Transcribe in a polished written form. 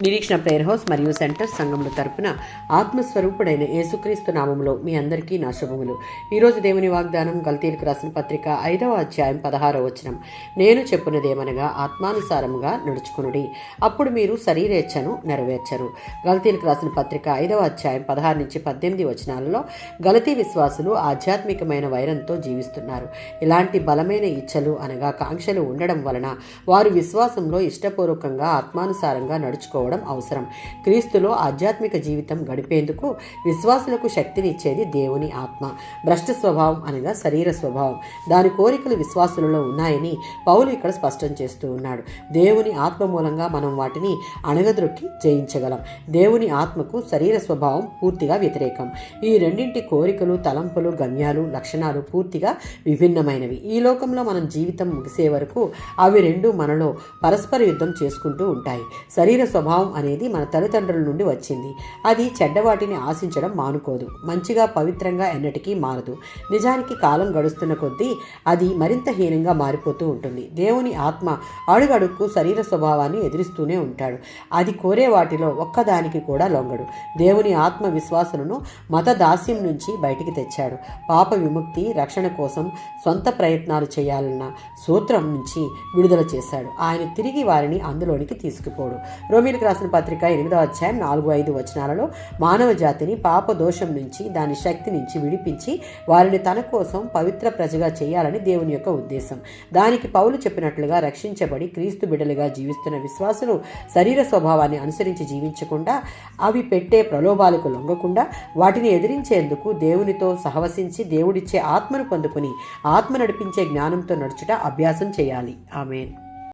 నిరీక్షణ prayer house మరియు centre సంఘముల తరపున ఆత్మస్వరూపుడైన యేసుక్రీస్తు నామములో మీ అందరికీ నా శుభములు. ఈరోజు దేవుని వాగ్దానం గలతీయులకు రాసిన పత్రిక 5వ అధ్యాయం 16వ వచనం. నేను చెప్పున్నదేమనగా ఆత్మానుసారముగా నడుచుకునుడి, అప్పుడు మీరు శరీరేచ్ఛను నెరవేర్చరు. గలతీయులకు రాసిన పత్రిక 5వ అధ్యాయం 16 నుంచి 18 వచనాలలో గలతీ విశ్వాసులు ఆధ్యాత్మికమైన వైరంతో జీవిస్తున్నారు. ఇలాంటి బలమైన ఇచ్ఛలు అనగా కాంక్షలు ఉండడం వలన వారు విశ్వాసంలో ఇష్టపూర్వకంగా ఆత్మానుసారంగా నడుచుకోవడం అవసరం. క్రీస్తులో ఆధ్యాత్మిక జీవితం గడిపేందుకు విశ్వాసులకు శక్తినిచ్చేది దేవుని ఆత్మ. భ్రష్ట స్వభావం అనగా శరీర స్వభావం, దాని కోరికలు విశ్వాసులలో ఉన్నాయని పౌలు ఇక్కడ స్పష్టం చేస్తూ ఉన్నాడు. దేవుని ఆత్మ మూలంగా మనం వాటిని అణగద్రొక్కి జయించగలం. దేవుని ఆత్మకు శరీర స్వభావం పూర్తిగా వ్యతిరేకం. ఈ రెండింటి కోరికలు, తలంపులు, గమ్యాలు, లక్షణాలు పూర్తిగా విభిన్నమైనవి. ఈ లోకంలో మనం జీవితం ముగిసే వరకు అవి రెండు మనలో పరస్పర యుద్ధం చేసుకుంటూ ఉంటాయి. శరీర స్వభావం అనేది మన తల్లిదండ్రుల నుండి వచ్చింది. అది చెడ్డవాటిని ఆశించడం మానుకోదు, మంచిగా పవిత్రంగా ఎన్నటికీ మారదు. నిజానికి కాలం గడుస్తున్న కొద్దీ అది మరింత హీనంగా మారిపోతూ ఉంటుంది. దేవుని ఆత్మ అడుగడుక్కు శరీర స్వభావాన్ని ఎదిరిస్తూనే ఉంటాడు. అది కోరే వాటిలో ఒక్కదానికి కూడా లొంగడు. దేవుని ఆత్మ విశ్వాసులను మత దాస్యం నుంచి బయటికి తెచ్చాడు. పాప విముక్తి, రక్షణ కోసం సొంత ప్రయత్నాలు చేయాలన్న సూత్రం నుంచి విడుదల చేశాడు. ఆయన తిరిగి వారిని అందులోనికి తీసుకుపోడు. రోమీయులకు రాసిన పత్రిక 8వ అధ్యాయం 4-5 వచనాలలో మానవ జాతిని పాప దోషం నుంచి, దాని శక్తి నుంచి విడిపించి వారిని తన కోసం పవిత్ర ప్రజగా చేయాలని దేవుని యొక్క ఉద్దేశం. దానికి పౌలు చెప్పినట్లుగా రక్షించబడి క్రీస్తు బిడ్డలుగా జీవిస్తున్న విశ్వాసులు శరీర స్వభావాన్ని అనుసరించి జీవించకుండా, అవి పెట్టే ప్రలోభాలకు లొంగకుండా, వాటిని ఎదిరించేందుకు దేవునితో సహవసించి దేవుడిచ్చే ఆత్మను పొందుకుని ఆత్మ నడిపించే జ్ఞానంతో నడుచుట అభ్యాసం చేయాలి. ఆమేన్.